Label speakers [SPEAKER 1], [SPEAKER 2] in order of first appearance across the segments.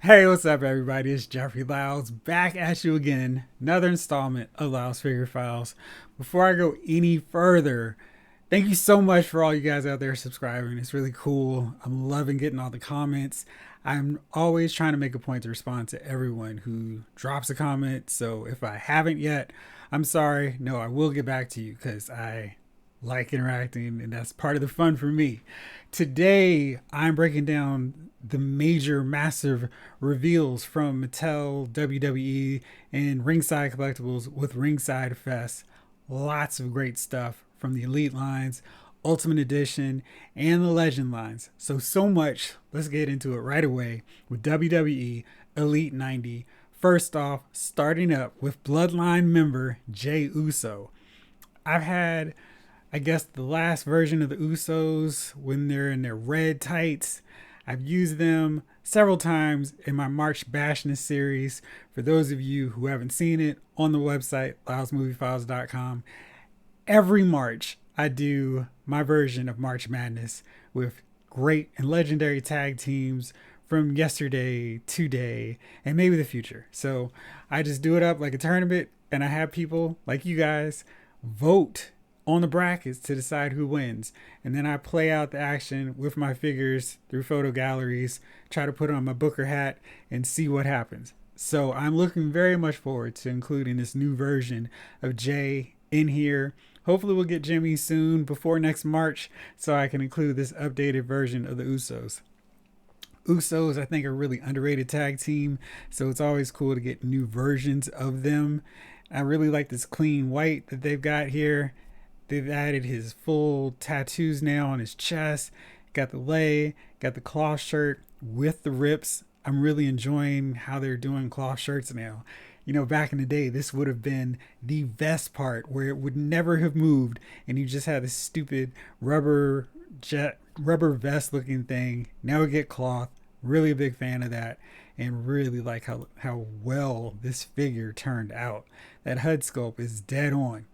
[SPEAKER 1] Hey, what's up, everybody? It's Jeffrey Lyles back at you again. Another installment of Lyles Figure Files. Before I go any further, thank you so much for all you guys out there subscribing. It's really cool. I'm loving getting all the comments. I'm always trying to make a point to respond to everyone who drops a comment. So if I haven't yet, I'm sorry. No, I will get back to you because I like interacting, and that's part of the fun for me. Today, I'm breaking down the major, massive reveals from Mattel, WWE, and Ringside Collectibles with Ringside Fest. Lots of great stuff from the Elite lines, Ultimate Edition, and the Legend lines. So much. Let's get into it right away with WWE Elite 90. First off, starting up with Bloodline member Jey Uso. I've had, I guess, the last version of the Usos when they're in their red tights. I've used them several times in my March Bashness series. For those of you who haven't seen it, on the website, lylesmoviefiles.com, every March I do my version of March Madness with great and legendary tag teams from yesterday, today, and maybe the future. So I just do it up like a tournament, and I have people like you guys vote on the brackets to decide who wins. And then I play out the action with my figures through photo galleries, try to put on my Booker hat, and see what happens. So I'm looking very much forward to including this new version of Jey in here. Hopefully we'll get Jimmy soon before next March so I can include this updated version of the Usos. Usos, I think, are a really underrated tag team, so it's always cool to get new versions of them. I really like this clean white that they've got here. They've added his full tattoos now on his chest. Got the lei, got the cloth shirt with the rips. I'm really enjoying how they're doing cloth shirts now. You know, back in the day, this would have been the vest part where it would never have moved, and you just had this stupid rubber vest looking thing. Now we get cloth. Really a big fan of that, and really like how well this figure turned out. That HUD sculpt is dead on.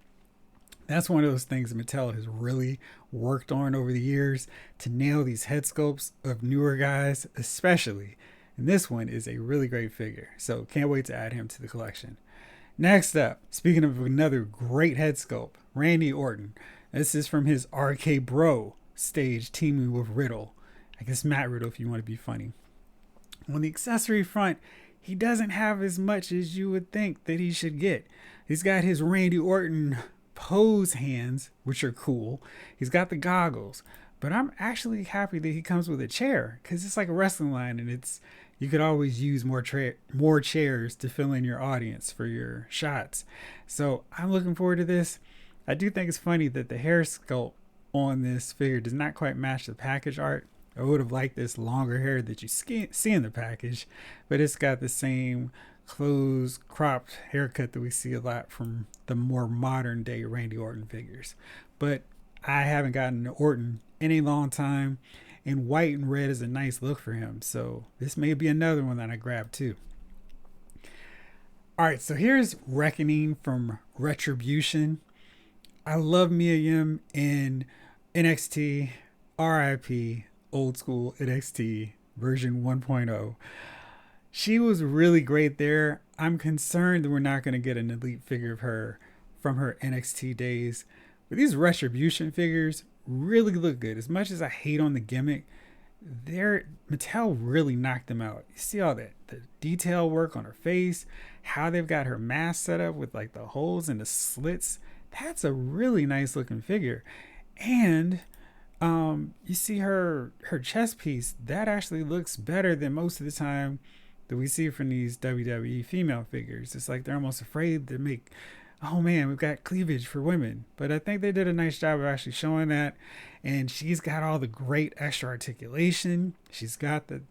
[SPEAKER 1] That's one of those things Mattel has really worked on over the years to nail these head sculpts of newer guys, especially. And this one is a really great figure, so can't wait to add him to the collection. Next up, speaking of another great head sculpt, Randy Orton. This is from his RK Bro stage teaming with Riddle. I guess Matt Riddle if you want to be funny. On the accessory front, he doesn't have as much as you would think that he should get. He's got his Randy Orton pose hands, which are cool. He's got the goggles, but I'm actually happy that he comes with a chair because it's like a wrestling line, and it's you could always use more chairs to fill in your audience for your shots. So I'm looking forward to this. I do think it's funny that the hair sculpt on this figure does not quite match the package art. I would have liked this longer hair that you see in the package, but it's got the same closed cropped haircut that we see a lot from the more modern day Randy Orton figures. But I haven't gotten an Orton in a long time, and white and red is a nice look for him, so this may be another one that I grab too. Alright, so here's Reckoning from Retribution. I love Mia Yim in NXT, RIP, old school NXT version 1.0. She was really great there. I'm concerned that we're not going to get an elite figure of her from her NXT days. But these Retribution figures really look good. As much as I hate on the gimmick, Mattel really knocked them out. You see all that, the detail work on her face, how they've got her mask set up with like the holes and the slits. That's a really nice looking figure. And you see her chest piece, that actually looks better than most of the time that we see from these WWE female figures. It's like they're almost afraid to make, oh man, we've got cleavage for women. But I think they did a nice job of actually showing that. And she's got all the great extra articulation. She's got the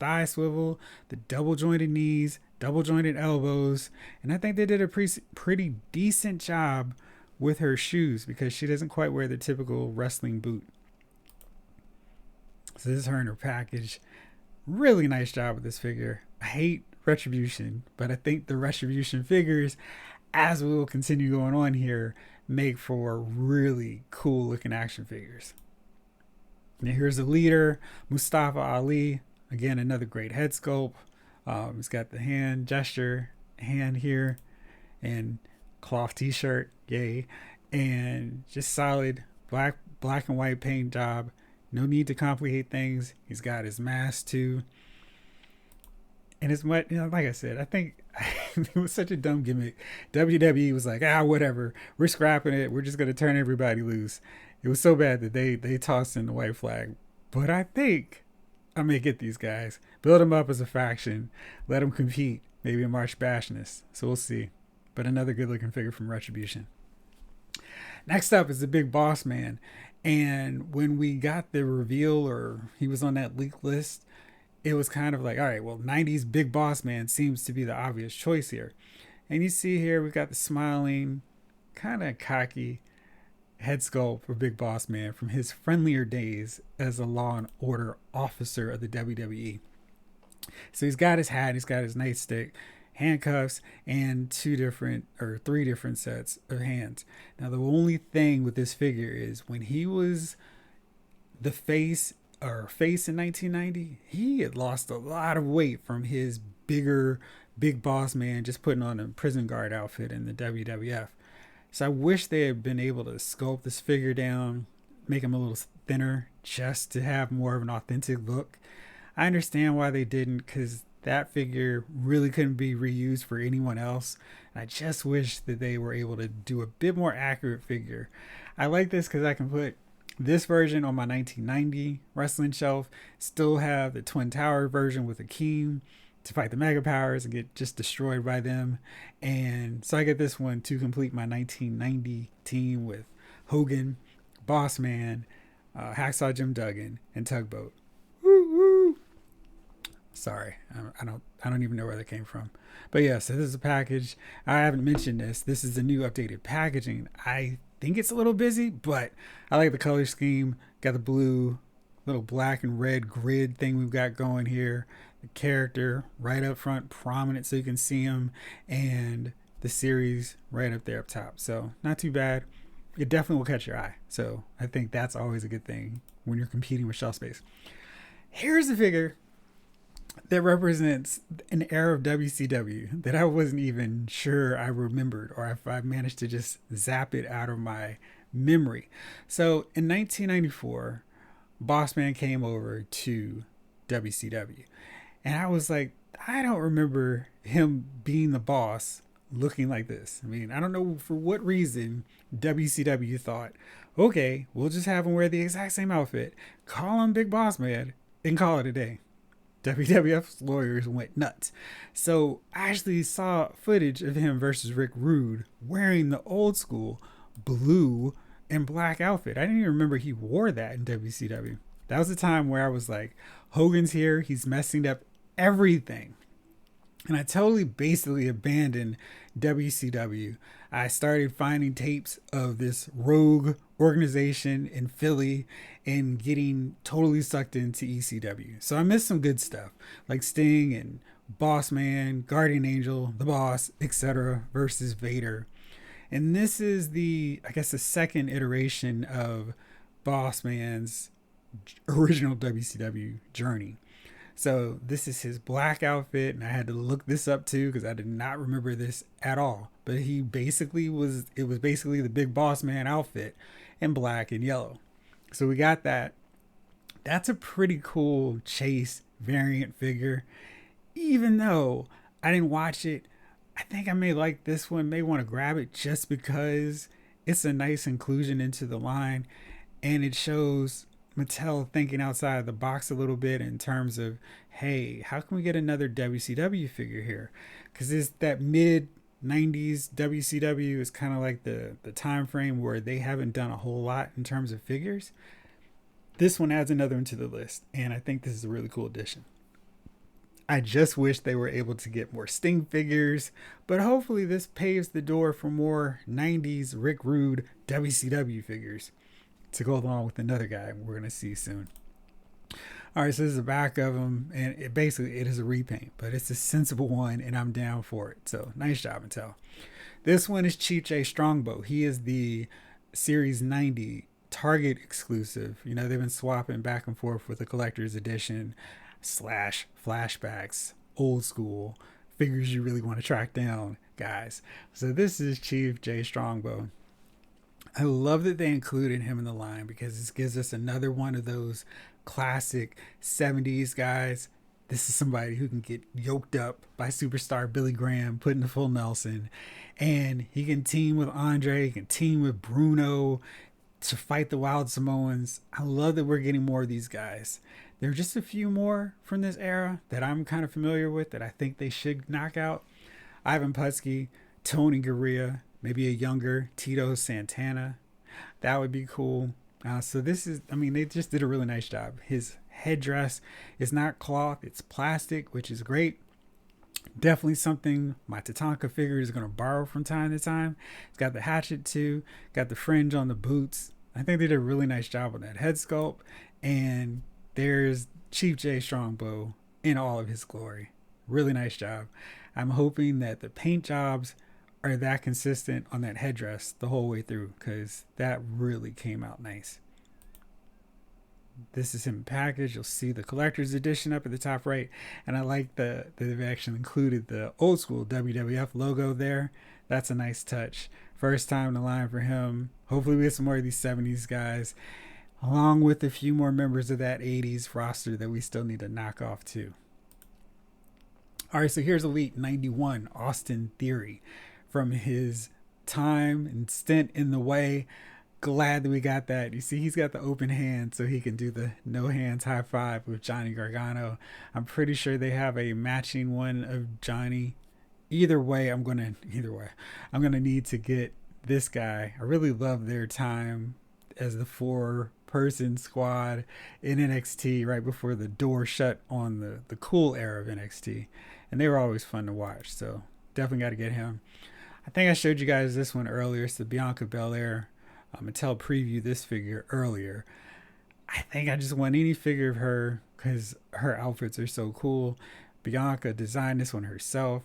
[SPEAKER 1] thigh swivel, the double jointed knees, double jointed elbows. And I think they did a pretty decent job with her shoes because she doesn't quite wear the typical wrestling boot. So this is her in her package. Really nice job with this figure. I hate Retribution, but I think the Retribution figures, as we will continue going on here, make for really cool looking action figures. Now here's the leader, Mustafa Ali. Again, another great head sculpt. It's got the hand gesture, hand here, and cloth t-shirt, yay, and just solid black and white paint job. No need to complicate things. He's got his mask too. And it's what, like I said, I think it was such a dumb gimmick. WWE was like, whatever, we're scrapping it. We're just gonna turn everybody loose. It was so bad that they tossed in the white flag. But I think I'm gonna get these guys, build them up as a faction, let them compete, maybe in March Bashness. So we'll see. But another good looking figure from Retribution. Next up is the Big Boss Man. And when we got the reveal, or he was on that leak list, it was kind of like, all right, well, 90s Big Boss Man seems to be the obvious choice here. And you see here, we've got the smiling, kind of cocky head sculpt for Big Boss Man from his friendlier days as a law and order officer of the WWE. So he's got his hat, he's got his nightstick, handcuffs, and three different sets of hands. Now, the only thing with this figure is when he was the face in 1990, he had lost a lot of weight from his bigger Big Boss Man just putting on a prison guard outfit in the WWF. So I wish they had been able to sculpt this figure down, make him a little thinner just to have more of an authentic look. I understand why they didn't, because that figure really couldn't be reused for anyone else. I just wish that they were able to do a bit more accurate figure. I like this because I can put this version on my 1990 wrestling shelf, still have the Twin Tower version with Akeem to fight the Mega Powers and get just destroyed by them. And so I get this one to complete my 1990 team with Hogan, Boss Man, Hacksaw Jim Duggan, and Tugboat. Woo woo! Sorry, I don't even know where that came from. But yeah, so this is a package. I haven't mentioned this. This is the new updated packaging. I think it's a little busy, but I like the color scheme. Got the blue, little black and red grid thing we've got going here. The character right up front, prominent so you can see him, and the series right up there up top. So not too bad. It definitely will catch your eye. So I think that's always a good thing when you're competing with shelf space. Here's a figure that represents an era of WCW that I wasn't even sure I remembered, or if I managed to just zap it out of my memory. So in 1994, Bossman came over to WCW, and I was like, I don't remember him being the boss looking like this. I mean, I don't know for what reason WCW thought, okay, we'll just have him wear the exact same outfit, call him Big Boss Man, and call it a day. WWF's lawyers went nuts. So I actually saw footage of him versus Rick Rude wearing the old school blue and black outfit. I didn't even remember he wore that in WCW. That was the time where I was like, Hogan's here, he's messing up everything. And I totally basically abandoned WCW. I started finding tapes of this rogue organization in Philly and getting totally sucked into ECW. So I missed some good stuff like Sting and Boss Man, Guardian Angel, The Boss, etc. versus Vader. And this is the second iteration of Boss Man's original WCW journey. So this is his black outfit, and I had to look this up too because I did not remember this at all. But it was basically the Big Boss Man outfit in black and yellow. So we got that. That's a pretty cool Chase variant figure. Even though I didn't watch it, I think I may like this one, may want to grab it just because it's a nice inclusion into the line, and it shows Mattel thinking outside the box a little bit in terms of, hey, how can we get another WCW figure here? Because it's that mid 90s WCW is kind of like the time frame where they haven't done a whole lot in terms of figures. This one adds another one to the list, and I think this is a really cool addition. I just wish they were able to get more Sting figures, but hopefully this paves the door for more 90s Rick Rude WCW figures to go along with another guy we're going to see soon. All right, so this is the back of him, and it is a repaint, but it's a sensible one, and I'm down for it. So nice job, Mattel. This one is Chief J Strongbow. He is the Series 90 Target exclusive. You know, they've been swapping back and forth with the collector's edition / flashbacks, old school figures you really want to track down, guys. So this is Chief J Strongbow. I love that they included him in the line because this gives us another one of those classic 70s guys. This is somebody who can get yoked up by superstar Billy Graham, put into full Nelson, and he can team with Andre, he can team with Bruno to fight the Wild Samoans. I love that we're getting more of these guys. There are just a few more from this era that I'm kind of familiar with that I think they should knock out. Ivan Putski, Tony Garea, maybe a younger Tito Santana. That would be cool. So this is, I mean, they just did a really nice job. His headdress is not cloth, it's plastic, which is great. Definitely something my Tatanka figure is going to borrow from time to time. It's got the hatchet too, got the fringe on the boots. I think they did a really nice job on that head sculpt. And there's Chief J Strongbow in all of his glory. Really nice job. I'm hoping that the paint jobs are that consistent on that headdress the whole way through, because that really came out nice. This is him packaged. You'll see the collector's edition up at the top right, and I like that they've actually included the old school WWF logo there. That's a nice touch. First time in the line for him. Hopefully we get some more of these 70s guys, along with a few more members of that 80s roster that we still need to knock off too. All right, so here's Elite 91 Austin Theory. From his time and stint in the way, glad that we got that. You see, he's got the open hand, so he can do the no hands high five with Johnny Gargano. I'm pretty sure they have a matching one of Johnny. Either way, I'm gonna need to get this guy. I really love their time as the 4-person squad in NXT right before the door shut on the cool era of NXT, and they were always fun to watch. So definitely got to get him. I think I showed you guys this one earlier. It's the Bianca Belair Mattel preview this figure earlier. I think I just want any figure of her because her outfits are so cool. Bianca designed this one herself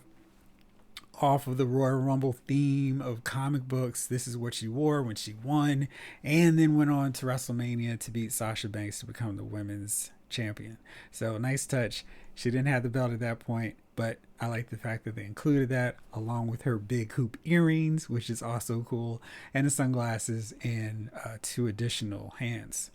[SPEAKER 1] off of the Royal Rumble theme of comic books. This is what she wore when she won, and then went on to WrestleMania to beat Sasha Banks to become the women's champion. So nice touch. She didn't have the belt at that point, but I like the fact that they included that along with her big hoop earrings, which is also cool, and the sunglasses and 2 additional hands.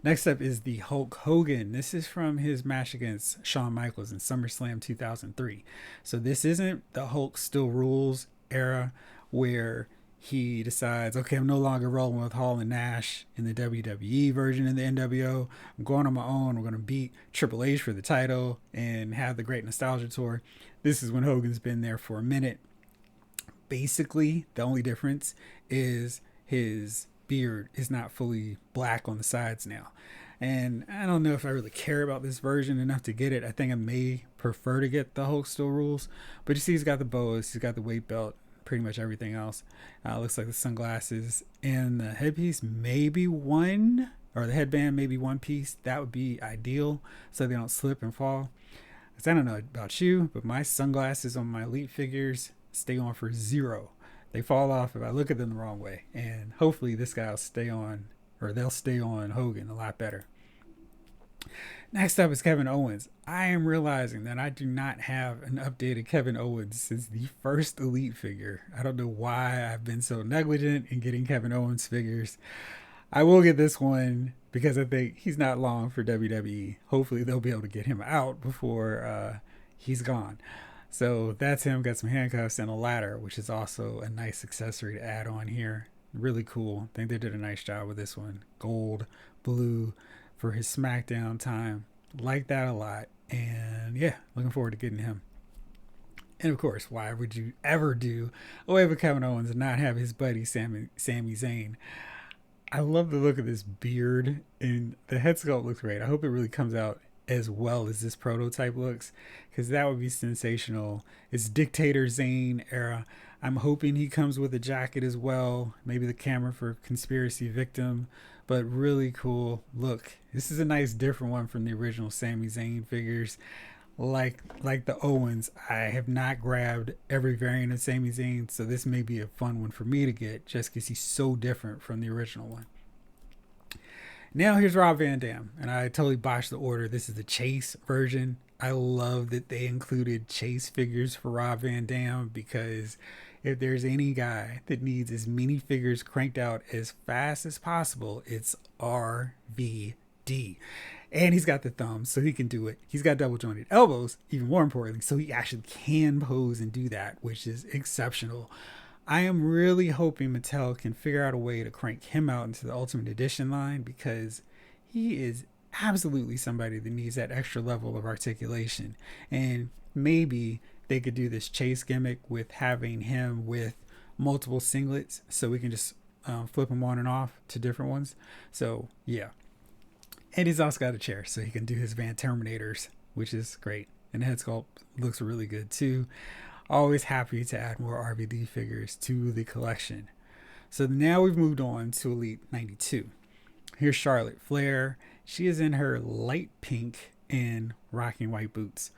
[SPEAKER 1] Next up is the Hulk Hogan. This is from his match against Shawn Michaels in SummerSlam 2003. So this isn't the Hulk Still Rules era where he decides, okay, I'm no longer rolling with Hall and Nash in the WWE version in the NWO. I'm going on my own. We're going to beat Triple H for the title and have the Great Nostalgia Tour. This is when Hogan's been there for a minute. Basically, the only difference is his beard is not fully black on the sides now. And I don't know if I really care about this version enough to get it. I think I may prefer to get the Hulk Still Rules. But you see, he's got the boas, he's got the weight belt, pretty much everything else. Looks like the sunglasses and the headpiece, maybe one, or the headband, maybe one piece. That would be ideal so they don't slip and fall. Because I don't know about you, but my sunglasses on my Elite figures stay on for 0. They fall off if I look at them the wrong way. And hopefully this guy will stay on, or they'll stay on Hogan a lot better. Next up is Kevin Owens. I am realizing that I do not have an updated Kevin Owens since the first Elite figure. I don't know why I've been so negligent in getting Kevin Owens figures. I will get this one because I think he's not long for WWE. Hopefully they'll be able to get him out before he's gone. So that's him. Got some handcuffs and a ladder, which is also a nice accessory to add on here. Really cool. I think they did a nice job with this one. Gold, blue for his SmackDown time. Like that a lot. And yeah, looking forward to getting him. And of course, why would you ever do away with Kevin Owens and not have his buddy Sami Zayn? I love the look of this beard, and the head sculpt looks great. I hope it really comes out as well as this prototype looks, because that would be sensational. It's Dictator Zayn era. I'm hoping he comes with a jacket as well, maybe the camera for Conspiracy Victim, but really cool look. This is a nice different one from the original Sami Zayn figures. Like the Owens, I have not grabbed every variant of Sami Zayn, so this may be a fun one for me to get just because he's so different from the original one. Now here's Rob Van Dam, and I totally botched the order. This is the Chase version. I love that they included chase figures for Rob Van Dam, because if there's any guy that needs as many figures cranked out as fast as possible, it's RVD. And he's got the thumbs, so he can do it. He's got double jointed elbows, even more importantly, so he actually can pose and do that, which is exceptional. I am really hoping Mattel can figure out a way to crank him out into the Ultimate Edition line, because he is absolutely somebody that needs that extra level of articulation. And maybe they could do this chase gimmick with having him with multiple singlets, so we can just flip him on and off to different ones. So yeah. And he's also got a chair, so he can do his Van Terminators, which is great. And the head sculpt looks really good too. Always happy to add more RVD figures to the collection. So now we've moved on to Elite 92. Here's Charlotte Flair. She is in her light pink and rocking white boots.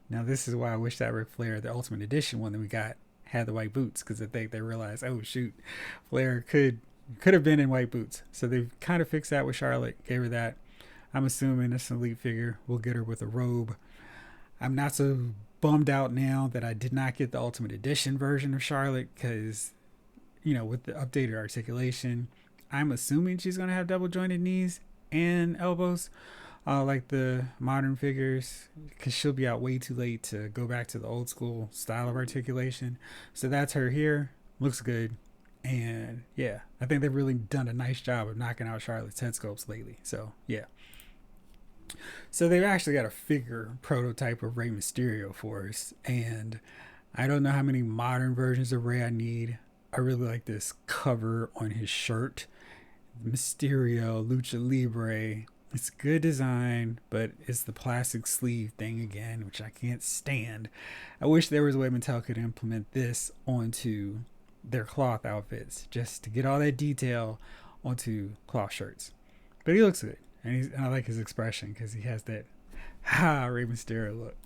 [SPEAKER 1] Now this is why I wish that Ric Flair, the Ultimate Edition one that we got, had the white boots, because I think they realized, oh shoot, Flair could have been in white boots. So they've kind of fixed that with Charlotte, gave her that. I'm assuming this Elite figure will get her with a robe. I'm not so bummed out now that I did not get the Ultimate Edition version of Charlotte, because, you know, with the updated articulation, I'm assuming she's going to have double jointed knees and elbows, like the modern figures, because she'll be out way too late to go back to the old school style of articulation. So that's her here. Looks good. And yeah, I think they've really done a nice job of knocking out Charlotte's head sculpts lately. So yeah. So they've actually got a figure prototype of Rey Mysterio for us, and I don't know how many modern versions of Rey I need. I really like this cover on his shirt. Mysterio, Lucha Libre. It's good design, but it's the plastic sleeve thing again, which I can't stand. I wish there was a way Mattel could implement this onto their cloth outfits, just to get all that detail onto cloth shirts. But he looks good. And I like his expression, because he has that Rey Mysterio look.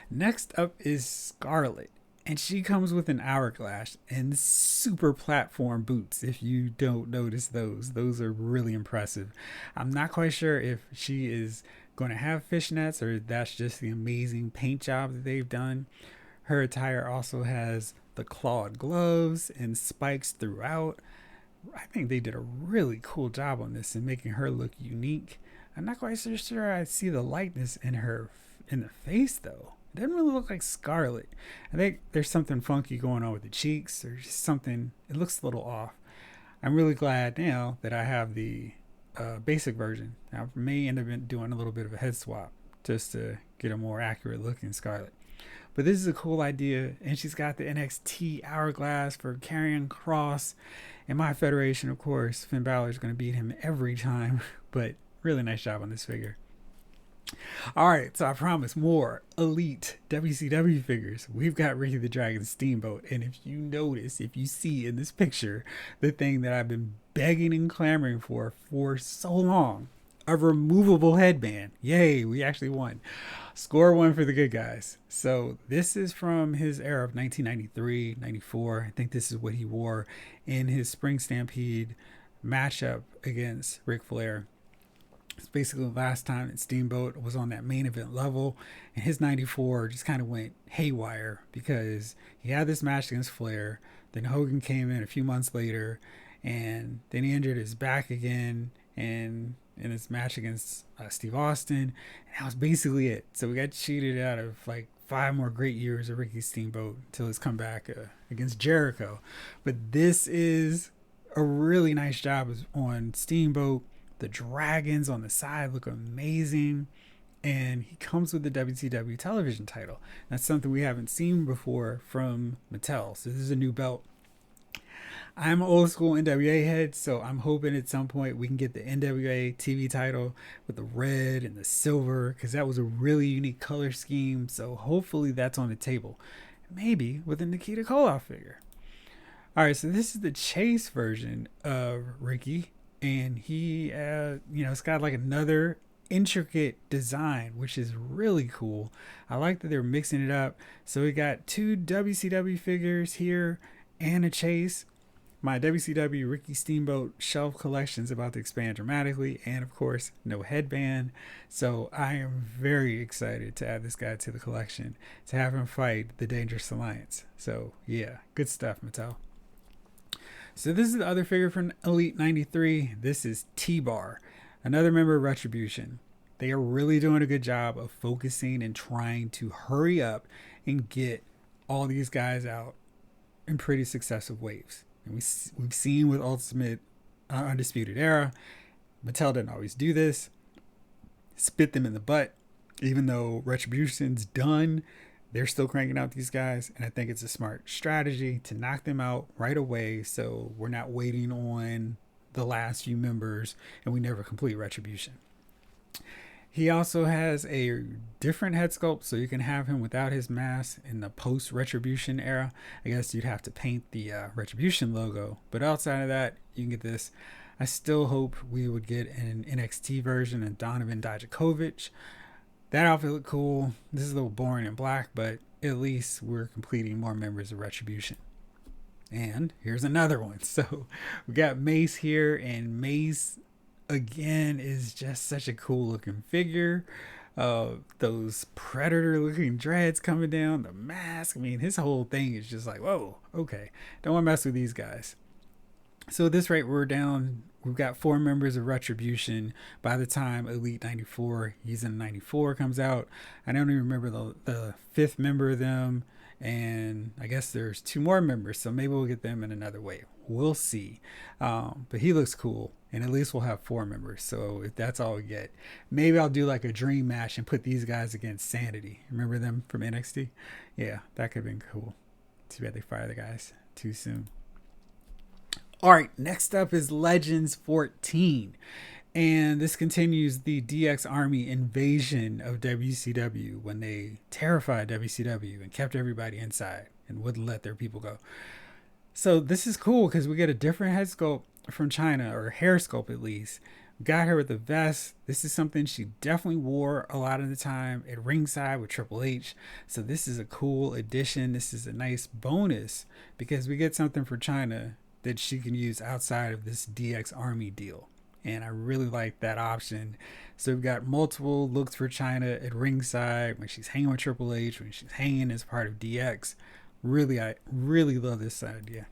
[SPEAKER 1] Next up is Scarlett, and she comes with an hourglass and super platform boots. If you don't notice those are really impressive. I'm not quite sure if she is going to have fishnets, or that's just the amazing paint job that they've done. Her attire also has the clawed gloves and spikes throughout. I think they did a really cool job on this and making her look unique. I'm not quite so sure I see the likeness in her in the face though. It doesn't really look like Scarlett. I think there's something funky going on with the cheeks, or just something. It looks a little off. I'm really glad now that I have the basic version. I may end up doing a little bit of a head swap just to get a more accurate looking Scarlett. But this is a cool idea, and she's got the NXT hourglass for Karrion Kross. In my federation, of course, Finn Balor is going to beat him every time, but really nice job on this figure. All right, so I promise more Elite WCW figures. We've got Ricky the Dragon Steamboat, and if you notice, if you see in this picture, the thing that I've been begging and clamoring for so long, a removable headband. Yay, we actually won. Score one for the good guys. So this is from his era of 1993, 94. I think this is what he wore in his Spring Stampede matchup against Ric Flair. It's basically the last time that Steamboat was on that main event level, and his 94 just kind of went haywire because he had this match against Flair. Then Hogan came in a few months later, and then he injured his back again, and in his match against Steve Austin, and that was basically it. So we got cheated out of like 5 more great years of Ricky Steamboat until his comeback against Jericho. But this is a really nice job on Steamboat. The dragons on the side look amazing, and he comes with the WCW television title. That's something we haven't seen before from Mattel, so this is a new belt. I'm an old school NWA head, so I'm hoping at some point we can get the NWA TV title with the red and the silver, because that was a really unique color scheme. So hopefully that's on the table, maybe with a Nikita Koloff figure. All right, so this is the Chase version of Ricky, and he, it's got like another intricate design, which is really cool. I like that they're mixing it up. So we got 2 WCW figures here and a Chase. My WCW Ricky Steamboat shelf collection is about to expand dramatically, and of course, no headband. So I am very excited to add this guy to the collection, to have him fight the Dangerous Alliance. So yeah, good stuff, Mattel. So this is the other figure from Elite 93. This is T-Bar, another member of Retribution. They are really doing a good job of focusing and trying to hurry up and get all these guys out in pretty successive waves. And we've seen with Ultimate Undisputed Era, Mattel didn't always do this. Spit them in the butt. Even though Retribution's done, they're still cranking out these guys. And I think it's a smart strategy to knock them out right away, so we're not waiting on the last few members and we never complete Retribution. He also has a different head sculpt, so you can have him without his mask in the post-Retribution era. I guess you'd have to paint the Retribution logo, but outside of that, you can get this. I still hope we would get an NXT version of Donovan Dijakovic. That outfit looked cool. This is a little boring in black, but at least we're completing more members of Retribution. And here's another one. So we got Mace here, and Mace again is just such a cool looking figure. Those predator looking dreads coming down, the mask. I mean, his whole thing is just like, whoa, okay, don't want to mess with these guys. So at this rate, we've got 4 members of Retribution. By the time Elite 94, he's in 94 comes out, I don't even remember the 5th member of them, and I guess there's 2 more members, so maybe we'll get them in another wave. We'll see. But he looks cool, and at least we'll have 4 members. So if that's all we get, maybe I'll do like a dream match and put these guys against Sanity. Remember them from NXT? Yeah, that could have been cool. Too bad they fired the guys too soon. All right, next up is Legends 14. And this continues the DX Army invasion of WCW when they terrified WCW and kept everybody inside and wouldn't let their people go. So this is cool because we get a different head sculpt from China, or hair sculpt at least. We got her with the vest. This is something she definitely wore a lot of the time at Ringside with Triple H. So this is a cool addition. This is a nice bonus because we get something for China that she can use outside of this DX Army deal. And I really like that option. So we've got multiple looks for China at Ringside, when she's hanging with Triple H, when she's hanging as part of DX. I really love this idea.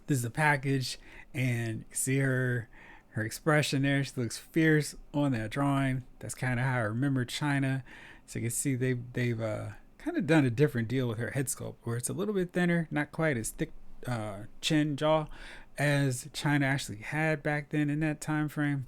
[SPEAKER 1] This is the package, and you see her expression there. She looks fierce on that drawing. That's kind of how I remember China. So you can see they've kind of done a different deal with her head sculpt, where it's a little bit thinner, not quite as thick chin jaw as China actually had back then in that time frame.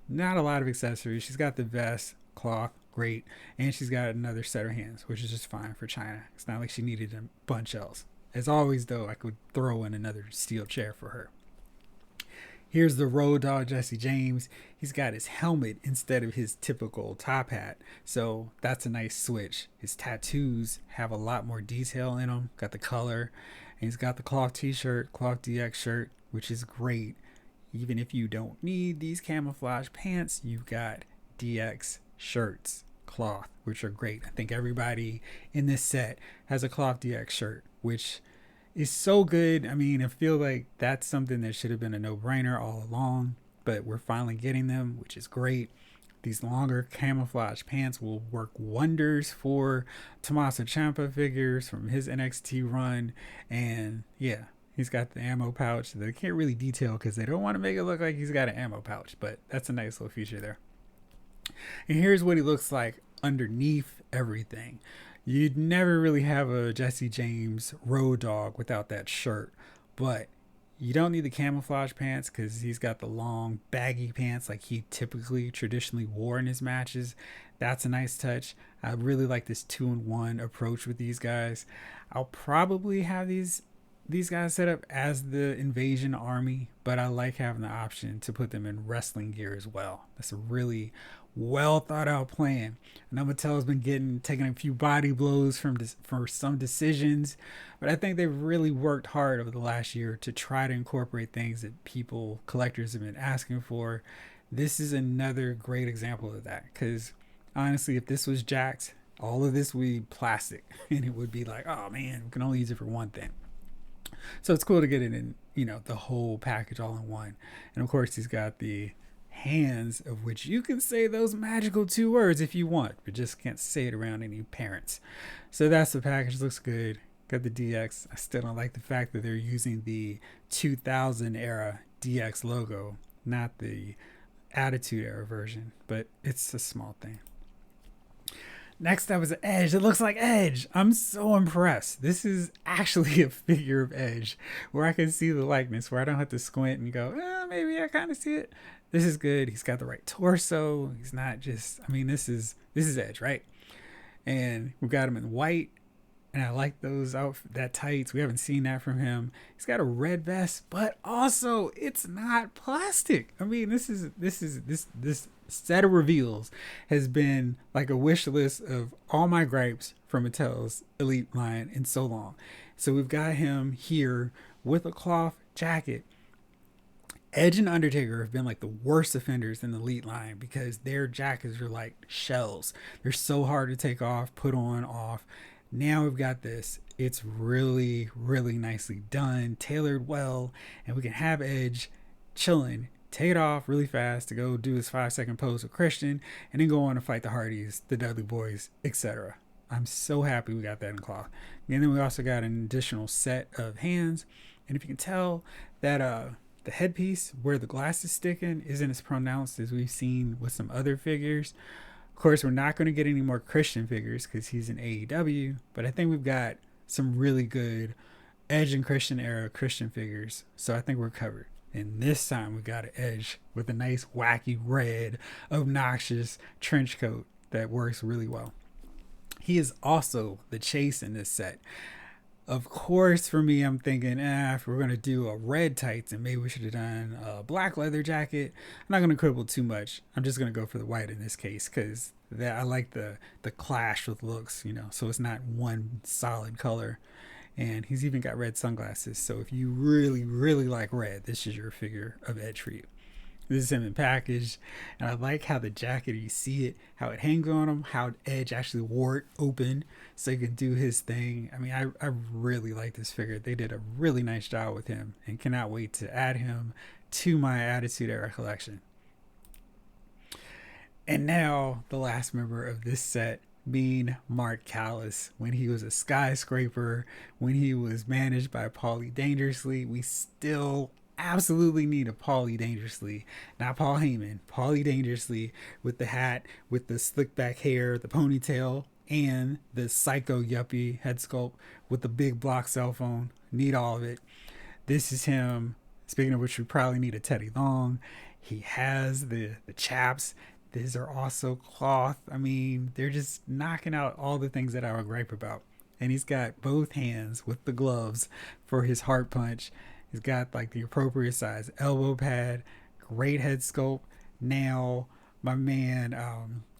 [SPEAKER 1] Not a lot of accessories. She's got the vest, cloth, great, and she's got another set of hands, which is just fine for China. It's not like she needed a bunch else. As always, though, I could throw in another steel chair for her. Here's the Road Dogg Jesse James. He's got his helmet instead of his typical top hat, so that's a nice switch. His tattoos have a lot more detail in them. Got the color, and he's got the cloth t-shirt, cloth DX shirt, which is great. Even if you don't need these camouflage pants, you've got DX shirts, cloth, which are great. I think everybody in this set has a cloth DX shirt, which is so good. I mean, I feel like that's something that should have been a no-brainer all along, but we're finally getting them, which is great. These longer camouflage pants will work wonders for Tommaso Ciampa figures from his NXT run. And yeah, he's got the ammo pouch that they can't really detail because they don't want to make it look like he's got an ammo pouch, but that's a nice little feature there. And here's what he looks like underneath everything. You'd never really have a Jesse James Road Dogg without that shirt, but you don't need the camouflage pants because he's got the long baggy pants like he traditionally wore in his matches. That's a nice touch. I really like this 2-in-1 approach with these guys. I'll probably have these guys set up as the invasion army, but I like having the option to put them in wrestling gear as well. That's a really well thought out plan. I know Mattel's been taking a few body blows for some decisions, but I think they've really worked hard over the last year to try to incorporate things that collectors have been asking for. This is another great example of that, because honestly, if this was Jakks, all of this would be plastic and it would be like, oh man, we can only use it for one thing. So it's cool to get it in, the whole package all in one. And of course, he's got the hands, of which you can say those magical 2 words if you want, but just can't say it around any parents. So that's the package. Looks good. Got the DX. I still don't like the fact that they're using the 2000 era DX logo, not the Attitude Era version, but it's a small thing. Next up is Edge. It looks like Edge. I'm so impressed. This is actually a figure of Edge where I can see the likeness, where I don't have to squint and go, maybe I kind of see it. This is good. He's got the right torso. He's not just, this is Edge, right? And we've got him in white. And I like those that tights. We haven't seen that from him. He's got a red vest, but also it's not plastic. This set of reveals has been like a wish list of all my gripes from Mattel's Elite line in so long. So we've got him here with a cloth jacket. Edge and Undertaker have been like the worst offenders in the Elite line because their jackets are like shells. They're so hard to take off, put on, off. Now we've got this. It's really, really nicely done, tailored well, and we can have Edge chilling, take it off really fast to go do his 5-second pose with Christian, and then go on to fight the Hardys, the Dudley Boys, etc. I'm so happy we got that in cloth. And then we also got an additional set of hands, and if you can tell that the headpiece where the glass is sticking isn't as pronounced as we've seen with some other figures. Of course, we're not going to get any more Christian figures because he's in AEW, but I think we've got some really good Edge and Christian era Christian figures, so I think we're covered. And this time we got an Edge with a nice wacky red obnoxious trench coat that works really well. He is also the Chase in this set. Of course, for me, I'm thinking, if we're going to do a red tights, and maybe we should have done a black leather jacket. I'm not going to quibble too much. I'm just going to go for the white in this case because I like the clash with looks, so it's not one solid color. And he's even got red sunglasses. So if you really, really like red, this is your figure of Edge for you. This is him in package, and I like how the jacket, you see it, how it hangs on him, how Edge actually wore it open so he can do his thing. I really like this figure. They did a really nice job with him and cannot wait to add him to my Attitude Era collection. And now the last member of this set being Mark Callis. When he was a skyscraper, when he was managed by Paulie Dangerously, we still absolutely need a Paulie Dangerously, not Paul Heyman. Paulie Dangerously with the hat, with the slick back hair, the ponytail, and the psycho yuppie head sculpt with the big block cell phone. Need all of it. This is him. Speaking of which, we probably need a Teddy Long. He has the chaps. These are also cloth. They're just knocking out all the things that I would gripe about. And he's got both hands with the gloves for his heart punch. He's got like the appropriate size elbow pad, great head sculpt. Now my man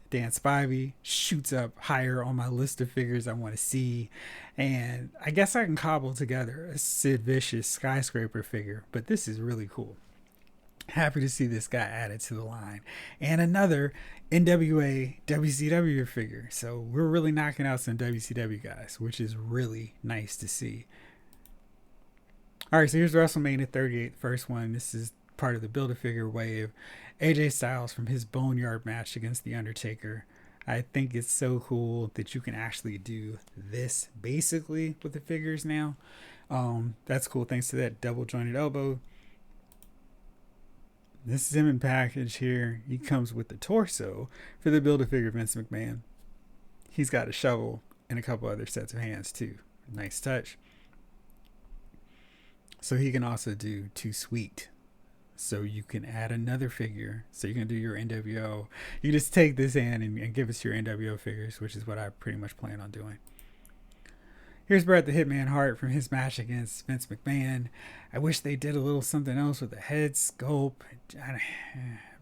[SPEAKER 1] Dan Spivey shoots up higher on my list of figures I want to see, and I guess I can cobble together a Sid Vicious skyscraper figure, but this is really cool. Happy to see this guy added to the line, and another NWA WCW figure. So we're really knocking out some WCW guys, which is really nice to see. All right, so here's WrestleMania 38, the first one. This is part of the Build-A-Figure wave. AJ Styles from his Boneyard match against The Undertaker. I think it's so cool that you can actually do this basically with the figures now. That's cool thanks to that double jointed elbow. This is him in package here. He comes with the torso for the Build-A-Figure Vince McMahon. He's got a shovel and a couple other sets of hands too. Nice touch. So he can also do Too Sweet. So you can add another figure. So you can do your NWO. You just take this hand and give us your NWO figures, which is what I pretty much plan on doing. Here's Bret the Hitman Hart from his match against Vince McMahon. I wish they did a little something else with the head sculpt. I'm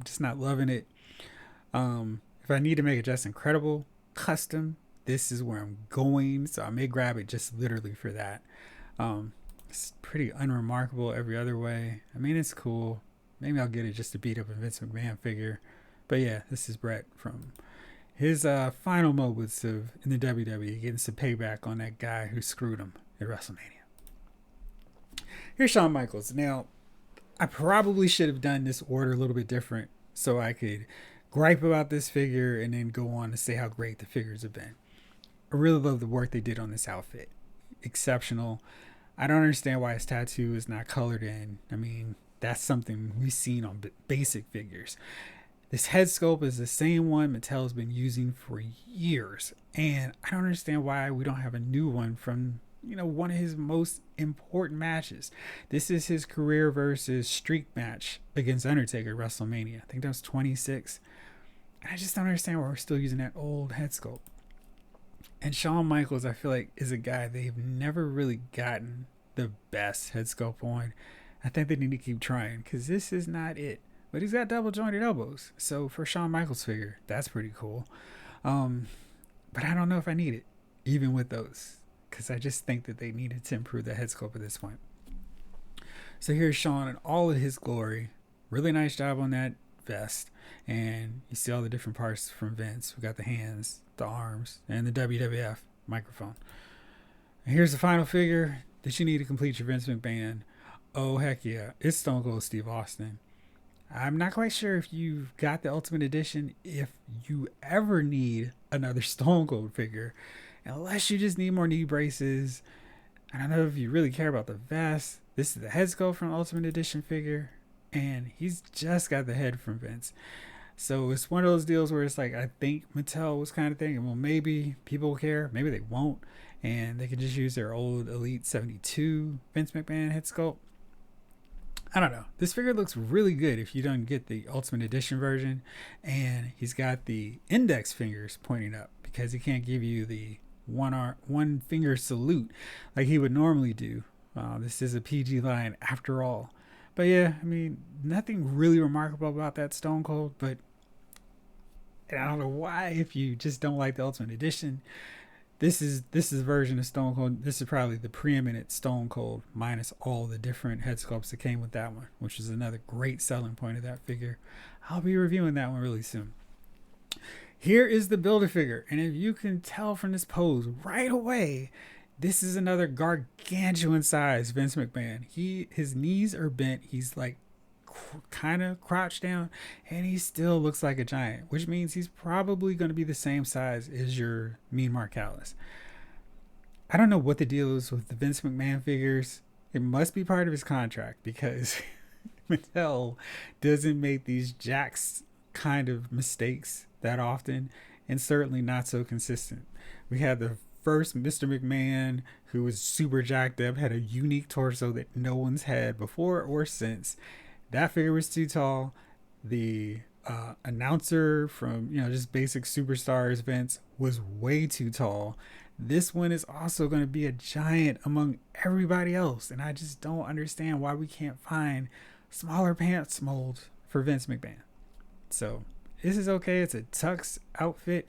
[SPEAKER 1] just not loving it. If I need to make it just incredible, custom, this is where I'm going. So I may grab it just literally for that. It's pretty unremarkable every other way. It's cool. Maybe I'll get it just to beat up a Vince McMahon figure. But yeah, this is Bret from his final moments in the WWE, getting some payback on that guy who screwed him at WrestleMania. Here's Shawn Michaels. Now, I probably should have done this order a little bit different so I could gripe about this figure and then go on to say how great the figures have been. I really love the work they did on this outfit. Exceptional. I don't understand why his tattoo is not colored in. I mean, that's something we've seen on basic figures. This head sculpt is the same one Mattel's been using for years, and I don't understand why we don't have a new one from, one of his most important matches. This is his career versus streak match against Undertaker at WrestleMania. I think that was 26. I just don't understand why we're still using that old head sculpt. And Shawn Michaels, I feel like, is a guy they've never really gotten the best head sculpt on. I think they need to keep trying because this is not it. But he's got double jointed elbows. So for Shawn Michaels figure, that's pretty cool. But I don't know if I need it, even with those, because I just think that they needed to improve the head sculpt at this point. So here's Shawn in all of his glory. Really nice job on that vest. And you see all the different parts from Vince. We got the hands, the arms, and the WWF microphone. And here's the final figure that you need to complete your Vince McMahon. Oh, heck yeah. It's Stone Cold Steve Austin. I'm not quite sure if you've got the Ultimate Edition, if you ever need another Stone Cold figure, unless you just need more knee braces. I don't know if you really care about the vest. This is the head sculpt from Ultimate Edition figure, and he's just got the head from Vince. So it's one of those deals where it's like, I think Mattel was kind of thinking, well, maybe people will care, maybe they won't, and they can just use their old Elite 72 Vince McMahon head sculpt. I don't know. This figure looks really good if you don't get the Ultimate Edition version, and he's got the index fingers pointing up because he can't give you the one finger salute like he would normally do. This is a PG line after all. But yeah, I mean, nothing really remarkable about that Stone Cold, but I don't know why, if you just don't like the Ultimate Edition, this is a version of Stone Cold. This is probably the preeminent Stone Cold, minus all the different head sculpts that came with that one, which is another great selling point of that figure. I'll be reviewing that one really soon. Here is the Build-A-Figure, and if you can tell from this pose right away, this is another gargantuan size Vince McMahon. His knees are bent. He's like kind of crouched down, and he still looks like a giant, which means he's probably going to be the same size as your Mean Mark Calaway. I don't know what the deal is with the Vince McMahon figures. It must be part of his contract because Mattel doesn't make these jacks kind of mistakes that often, and certainly not so consistent. We had the first Mr. McMahon, who was super jacked up, had a unique torso that no one's had before or since. That figure was too tall. The announcer from, just basic Superstars events was way too tall. This one is also going to be a giant among everybody else, and I just don't understand why we can't find smaller pants molds for Vince McMahon. So this is okay. It's a tux outfit.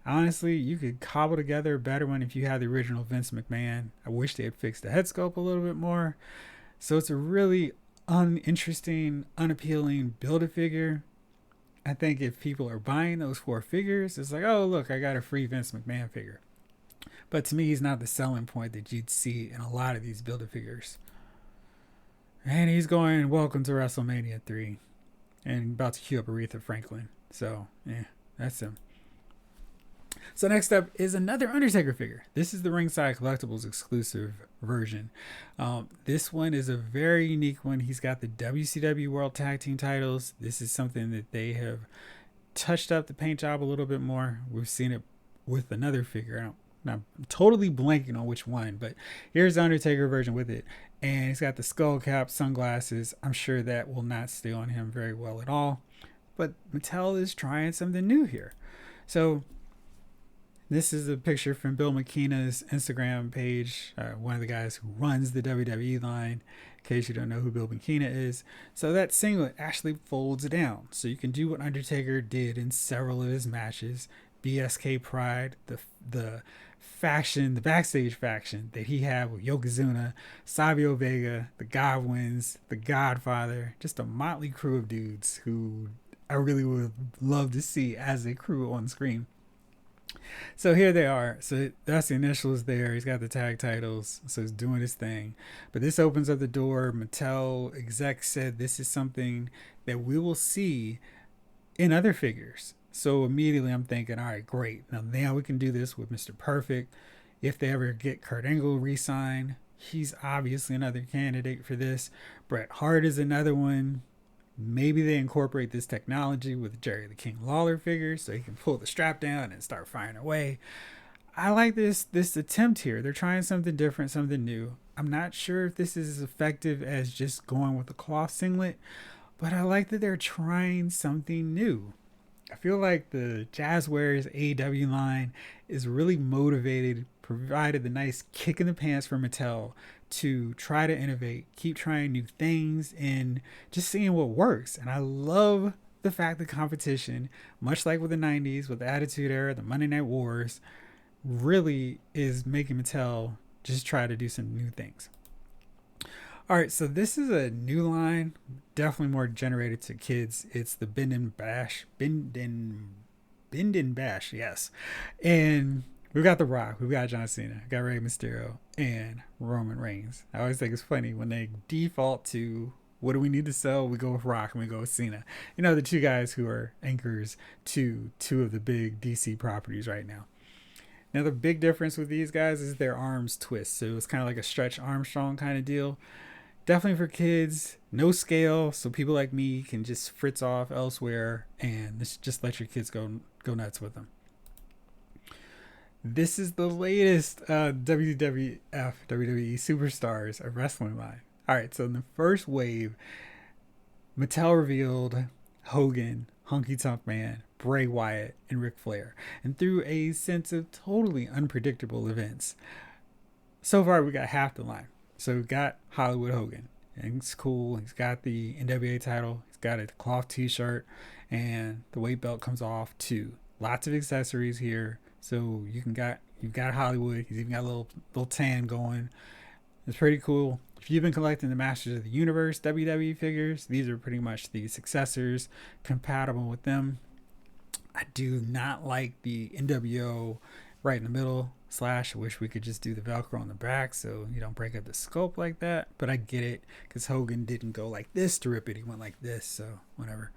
[SPEAKER 1] Honestly, you could cobble together a better one if you had the original Vince McMahon. I wish they had fixed the head sculpt a little bit more. So it's a really uninteresting, unappealing Build-A-Figure. I think if people are buying those 4 figures, it's like, oh, look, I got a free Vince McMahon figure. But to me, he's not the selling point that you'd see in a lot of these Build-A-Figures. And he's going, welcome to WrestleMania 3. And about to cue up Aretha Franklin. So, yeah, that's him. So next up is another Undertaker figure. This is the Ringside Collectibles exclusive version. This one is a very unique one. He's got the WCW World Tag Team titles. This is something that they have touched up the paint job a little bit more. We've seen it with another figure. I'm totally blanking on which one, but here's the Undertaker version with it. And he's got the skull cap, sunglasses. I'm sure that will not stay on him very well at all. But Mattel is trying something new here. So this is a picture from Bill McKenna's Instagram page, one of the guys who runs the WWE line, in case you don't know who Bill McKenna is. So that singlet actually folds down. So you can do what Undertaker did in several of his matches. BSK Pride, the faction, the backstage faction that he had with Yokozuna, Savio Vega, the Godwins, the Godfather, just a motley crew of dudes who I really would love to see as a crew on screen. So here they are. So that's the initials there. He's got the tag titles. So he's doing his thing. But this opens up the door. Mattel exec said this is something that we will see in other figures. So immediately I'm thinking, all right, great. Now we can do this with Mr. Perfect. If they ever get Kurt Angle re-signed, he's obviously another candidate for this. Bret Hart is another one. Maybe they incorporate this technology with Jerry the King Lawler figures so he can pull the strap down and start firing away. I like this attempt here. They're trying something different, something new. I'm not sure if this is as effective as just going with a cloth singlet, but I like that they're trying something new. I feel like the Jazzwares AEW line is really motivated, provided the nice kick in the pants for Mattel to try to innovate, keep trying new things, and just seeing what works. And I love the fact that competition, much like with the 90s, with the Attitude Era, the Monday Night Wars, really is making Mattel just try to do some new things. All right, so this is a new line, definitely more generated to kids. It's the Bend and Bash, yes. And we've got The Rock, we've got John Cena, we've got Rey Mysterio, and Roman Reigns. I always think it's funny when they default to what do we need to sell? We go with Rock and we go with Cena. You know, the two guys who are anchors to two of the big DC properties right now. Now, the big difference with these guys is their arms twist. So it's kind of like a Stretch Armstrong kind of deal. Definitely for kids, no scale, so people like me can just fritz off elsewhere and just let your kids go nuts with them. This is the latest WWE Superstars of Wrestling line. All right, so in the first wave, Mattel revealed Hogan, Honky Tonk Man, Bray Wyatt, and Ric Flair. And through a sense of totally unpredictable events, so far we got half the line. So we've got Hollywood Hogan. And it's cool. He's got the NWA title. He's got a cloth t-shirt. And the weight belt comes off too. Lots of accessories here. So you've got Hollywood. He's even got a little tan going. It's pretty cool. If you've been collecting the Masters of the Universe WWE figures, these are pretty much the successors compatible with them. I do not like the NWO right in the middle / I wish we could just do the Velcro on the back so you don't break up the sculpt like that. But I get it because Hogan didn't go like this to rip it. He went like this, so whatever.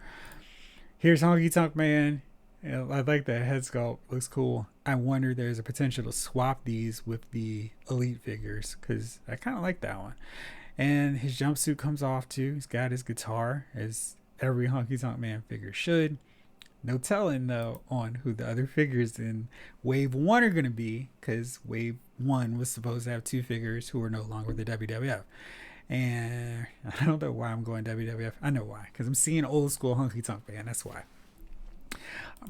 [SPEAKER 1] Here's Honky Tonk Man. I like that head sculpt. Looks cool. I wonder there's a potential to swap these with the Elite figures because I kind of like that one. And his jumpsuit comes off too. He's got his guitar as every Honky Tonk Man figure should. No telling though on who the other figures in Wave 1 are going to be because Wave 1 was supposed to have two figures who are no longer the WWF. And I don't know why I'm going WWF. I know why, because I'm seeing old school Honky Tonk Man. That's why.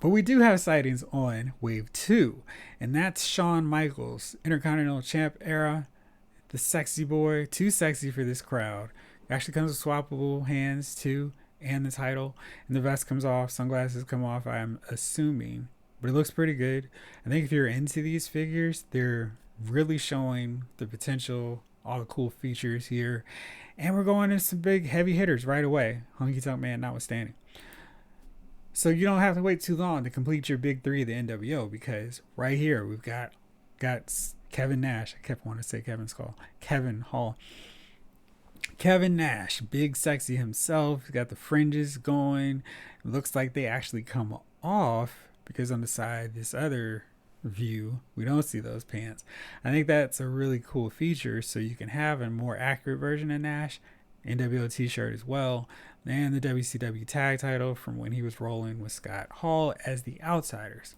[SPEAKER 1] But we do have sightings on Wave 2, and that's Shawn Michaels, Intercontinental Champ era, the sexy boy, too sexy for this crowd. It actually comes with swappable hands too, and the title, and the vest comes off, sunglasses come off, I'm assuming, but it looks pretty good. I think if you're into these figures, they're really showing the potential, all the cool features here, and we're going into some big heavy hitters right away, Honky Tonk Man notwithstanding. So you don't have to wait too long to complete your big three of the NWO, because right here we've got Kevin Nash. I kept wanting to say Kevin Skull. Kevin Hall. Kevin Nash, big sexy himself. He's got the fringes going. It looks like they actually come off because on the side, this other view, we don't see those pants. I think that's a really cool feature so you can have a more accurate version of Nash. NWO t-shirt as well. And the WCW tag title from when he was rolling with Scott Hall as the Outsiders,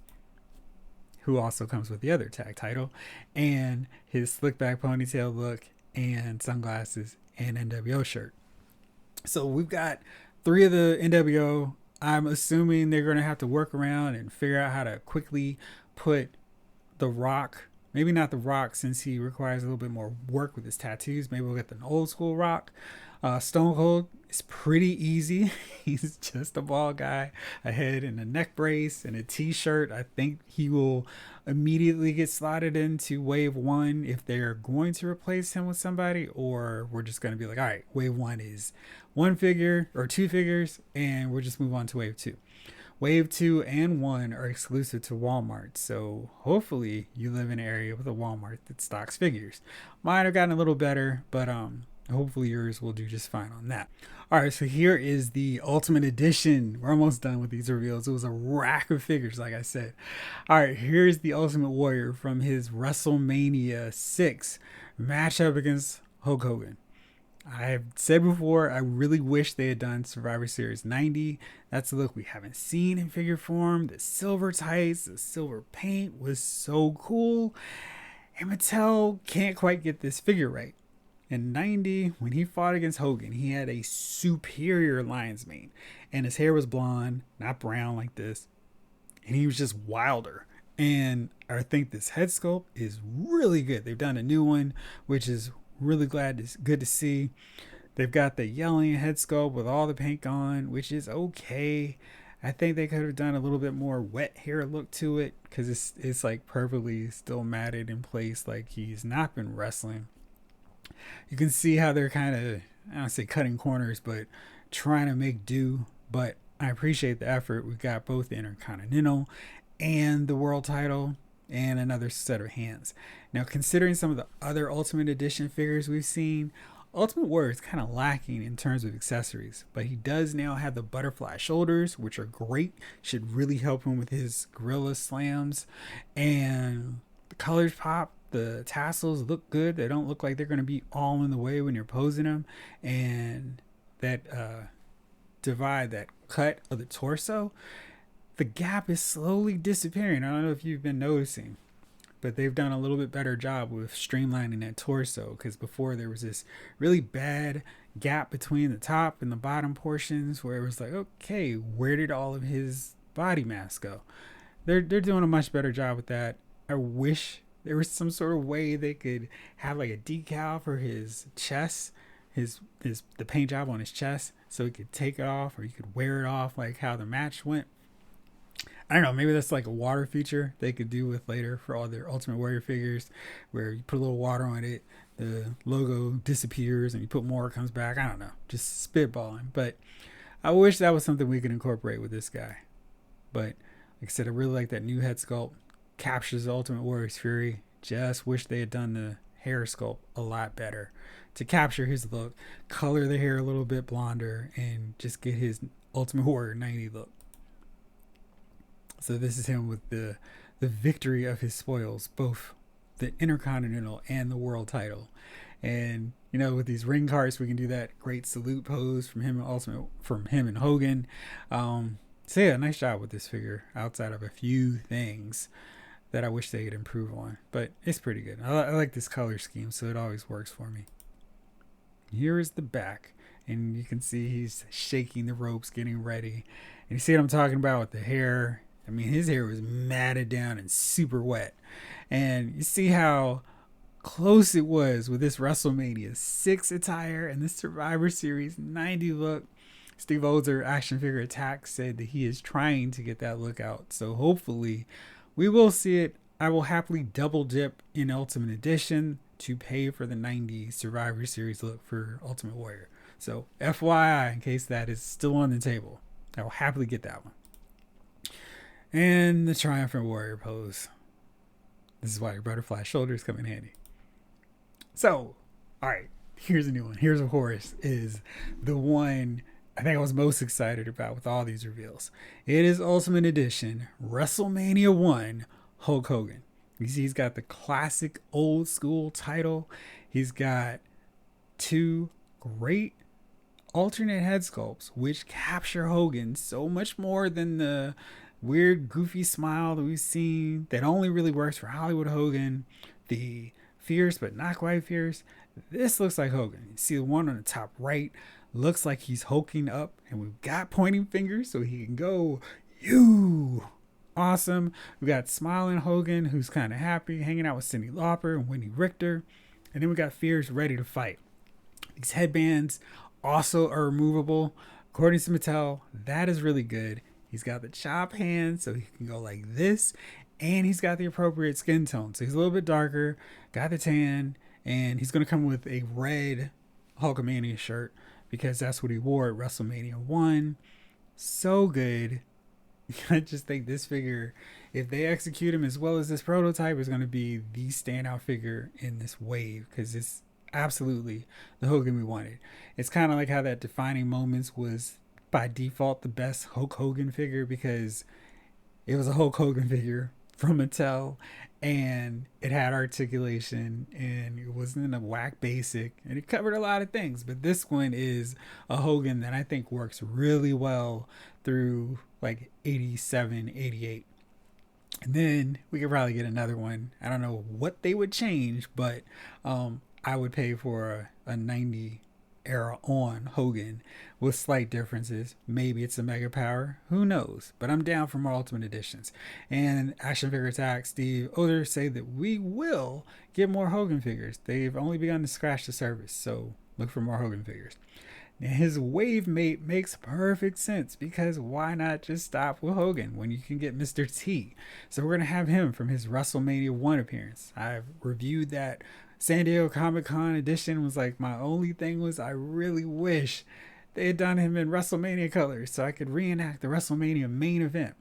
[SPEAKER 1] who also comes with the other tag title, and his slick back ponytail look and sunglasses and NWO shirt. So we've got three of the NWO. I'm assuming they're going to have to work around and figure out how to quickly put The Rock, maybe not The Rock since he requires a little bit more work with his tattoos. Maybe we'll get the old school Rock. Stone Cold is pretty easy. He's just a bald guy, a head and a neck brace and a t-shirt. I think he will immediately get slotted into Wave 1 if they're going to replace him with somebody, or we're just going to be like, all right, Wave 1 is one figure or two figures and we'll just move on to Wave 2. Wave 2 and 1 are exclusive to Walmart, so hopefully you live in an area with a Walmart that stocks figures. Mine have gotten a little better, but hopefully yours will do just fine on that. Alright, so here is the Ultimate Edition. We're almost done with these reveals. It was a rack of figures, like I said. Alright, here's the Ultimate Warrior from his WrestleMania 6 matchup against Hulk Hogan. I've said before, I really wish they had done Survivor Series 90. That's the look we haven't seen in figure form. The silver tights, the silver paint was so cool. And Mattel can't quite get this figure right. In 90, when he fought against Hogan, he had a superior lion's mane. And his hair was blonde, not brown like this. And he was just wilder. And I think this head sculpt is really good. They've done a new one, which is really good to see. They've got the yelling head sculpt with all the paint gone, which is okay. I think they could have done a little bit more wet hair look to it, because it's like perfectly still matted in place, like he's not been wrestling. You can see how they're kind of, I don't say cutting corners, but trying to make do. But I appreciate the effort. We've got both the Intercontinental and the World title and another set of hands. Now, considering some of the other Ultimate Edition figures we've seen, Ultimate Warrior is kind of lacking in terms of accessories, but he does now have the butterfly shoulders, which are great. Should really help him with his gorilla slams. And the colors pop. The tassels look good. They don't look like they're going to be all in the way when you're posing them. And that divide, that cut of the torso, the gap is slowly disappearing. I don't know if you've been noticing, but they've done a little bit better job with streamlining that torso, because before there was this really bad gap between the top and the bottom portions where it was like, okay, where did all of his body mass go? They're doing a much better job with that. I wish there was some sort of way they could have like a decal for his chest, the paint job on his chest, so he could take it off, or he could wear it off like how the match went. I don't know, maybe that's like a water feature they could do with later for all their Ultimate Warrior figures, where you put a little water on it, the logo disappears, and you put more, it comes back. I don't know, just spitballing. But I wish that was something we could incorporate with this guy. But like I said, I really like that new head sculpt. Captures the Ultimate Warrior's fury. Just wish they had done the hair sculpt a lot better to capture his look, color the hair a little bit blonder, and just get his Ultimate Warrior 90 look. So this is him with the victory of his spoils, both the Intercontinental and the World title. And you know, with these ring cards, we can do that great salute pose from him and Hogan. So yeah, nice job with this figure, outside of a few things that I wish they could improve on, but it's pretty good. I like this color scheme, so it always works for me. Here is the back, and you can see he's shaking the ropes, getting ready. And you see what I'm talking about with the hair. I mean, his hair was matted down and super wet. And you see how close it was with this WrestleMania 6 attire and this Survivor Series 90 look. Steve Ozer, Action Figure Attack, said that he is trying to get that look out. So hopefully we will see it. I will happily double dip in Ultimate Edition to pay for the 90 Survivor Series look for Ultimate Warrior. So FYI, in case that is still on the table, I will happily get that one. And the Triumphant Warrior pose. This is why your butterfly shoulders come in handy. So, alright, here's a new one. Here's, of course, is the one I think I was most excited about with all these reveals. It is Ultimate Edition, WrestleMania 1, Hulk Hogan. You see he's got the classic old school title. He's got two great alternate head sculpts, which capture Hogan so much more than the weird goofy smile that we've seen that only really works for Hollywood Hogan. The fierce but not quite fierce. This looks like Hogan. You see the one on the top right looks like he's hulking up, and we've got pointing fingers so he can go, you. Awesome. We got smiling Hogan, who's kind of happy, hanging out with Cyndi Lauper and Wendy Richter. And then we got Fierce ready to fight. These headbands also are removable. According to Mattel, that is really good. He's got the chop hand, so he can go like this. And he's got the appropriate skin tone. So he's a little bit darker, got the tan, and he's going to come with a red Hulkamania shirt, because that's what he wore at WrestleMania 1. So good. I just think this figure, if they execute him as well as this prototype, is going to be the standout figure in this wave, because it's absolutely the Hogan we wanted. It's kind of like how that Defining Moments was by default the best Hulk Hogan figure, because it was a Hulk Hogan figure from Mattel, and it had articulation, and it wasn't a whack basic, and it covered a lot of things. But this one is a Hogan that I think works really well through like 87, 88. And then we could probably get another one. I don't know what they would change, but I would pay for a 90 era on Hogan with slight differences. Maybe it's a Mega Power, who knows? But I'm down for more Ultimate Editions. And Action Figure Attack, Steve Oder say that we will get more Hogan figures. They've only begun to scratch the surface, so look for more Hogan figures. Now, his wave mate makes perfect sense, because why not just stop with Hogan when you can get Mr. T? So we're going to have him from his WrestleMania 1 appearance. I've reviewed that San Diego Comic-Con edition. Was like, my only thing was I really wish they had done him in WrestleMania colors so I could reenact the WrestleMania main event.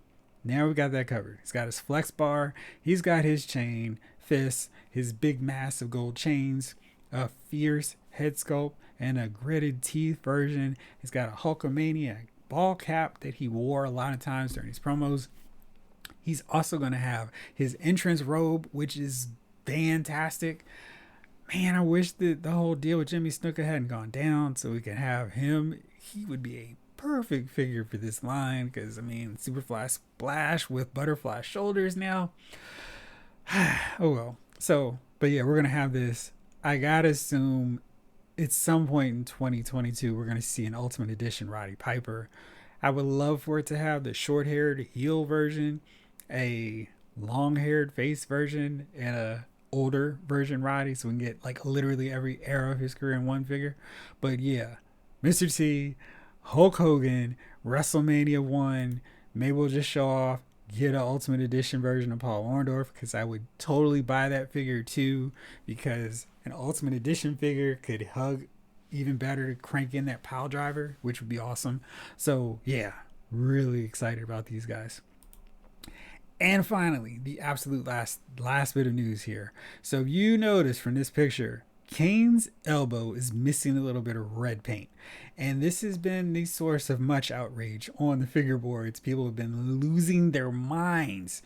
[SPEAKER 1] Now we got that covered. He's got his flex bar, he's got his chain, fist, his big massive gold chains, a fierce head sculpt, and a gritted teeth version. He's got a Hulkamania ball cap that he wore a lot of times during his promos. He's also going to have his entrance robe, which is fantastic. Man, I wish that the whole deal with Jimmy Snuka hadn't gone down so we could have him. He would be a perfect figure for this line, because, I mean, Superfly Splash with butterfly shoulders now. Oh, well. So, but yeah, we're going to have this. I got to assume at some point in 2022, we're going to see an Ultimate Edition Roddy Piper. I would love for it to have the short-haired heel version, a long-haired face version, and a older version Roddy, so we can get like literally every era of his career in one figure. But yeah, Mr. T, Hulk Hogan, WrestleMania 1. Maybe we'll just show off, get an Ultimate Edition version of Paul Orndorff, because I would totally buy that figure too, because an Ultimate Edition figure could hug even better to crank in that pile driver, which would be awesome. So yeah, really excited about these guys. And finally, the absolute last bit of news here. So you notice from this picture, Kane's elbow is missing a little bit of red paint. And this has been the source of much outrage on the figure boards. People have been losing their minds.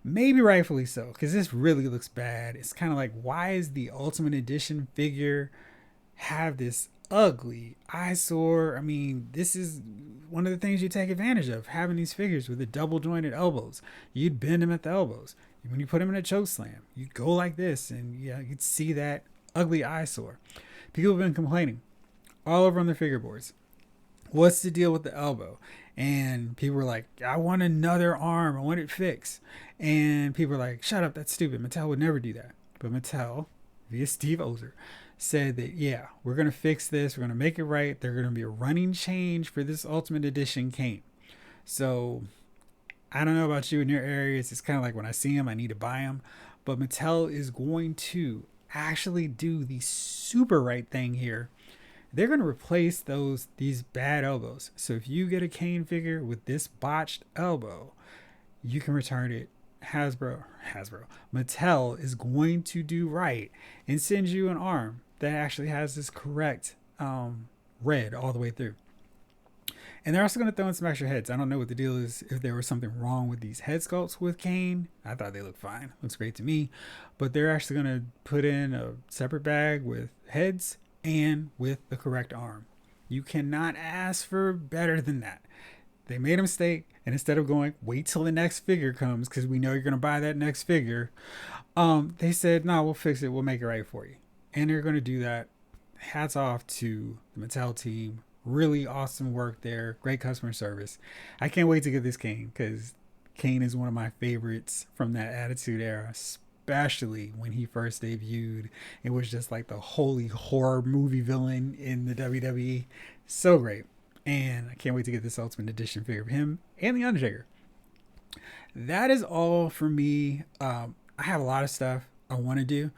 [SPEAKER 1] Maybe rightfully so, because this really looks bad. It's kind of like, why is the Ultimate Edition figure have this ugly eyesore? I mean, this is one of the things you take advantage of, having these figures with the double jointed elbows. You'd bend them at the elbows. When you put them in a choke slam, you'd go like this, and yeah, you'd see that ugly eyesore. People have been complaining all over on the figure boards. What's the deal with the elbow? And people were like, I want another arm, I want it fixed. And people were like, shut up, that's stupid, Mattel would never do that. But Mattel, via Steve Ozer, said that, yeah, we're going to fix this. We're going to make it right. They're going to be a running change for this Ultimate Edition Kane. So I don't know about you in your areas. It's kind of like when I see them, I need to buy them. But Mattel is going to actually do the super right thing here. They're going to replace these bad elbows. So if you get a Kane figure with this botched elbow, you can return it. Mattel is going to do right and send you an arm that actually has this correct red all the way through. And they're also going to throw in some extra heads. I don't know what the deal is, if there was something wrong with these head sculpts with Kane. I thought they looked fine. Looks great to me. But they're actually going to put in a separate bag with heads and with the correct arm. You cannot ask for better than that. They made a mistake, and instead of going, wait till the next figure comes, because we know you're going to buy that next figure, they said, no, we'll fix it. We'll make it right for you. And they're going to do that. Hats off to the Mattel team. Really awesome work there. Great customer service. I can't wait to get this Kane, because Kane is one of my favorites from that Attitude Era, especially when he first debuted. It was just like the holy horror movie villain in the WWE. So great. And I can't wait to get this Ultimate Edition figure of him and The Undertaker. That is all for me. I have a lot of stuff I want to do.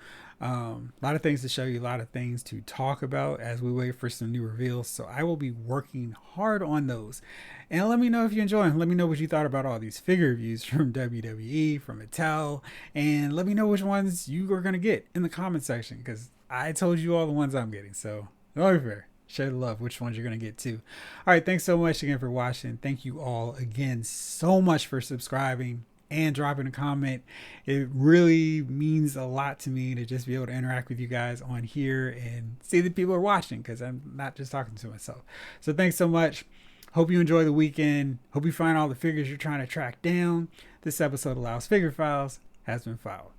[SPEAKER 1] A lot of things to show you, a lot of things to talk about as we wait for some new reveals. So I will be working hard on those. And let me know if you enjoy them. Let me know what you thought about all these figure reviews from WWE, from Mattel, and let me know which ones you are going to get in the comment section, because I told you all the ones I'm getting. So, no fair. Share the love, which ones you're going to get too. All right, thanks so much again for watching. Thank you all again so much for subscribing and dropping a comment. It really means a lot to me to just be able to interact with you guys on here and see that people are watching, because I'm not just talking to myself. So thanks so much. Hope you enjoy the weekend. Hope you find all the figures you're trying to track down. This episode of Lyles Figure Files has been filed.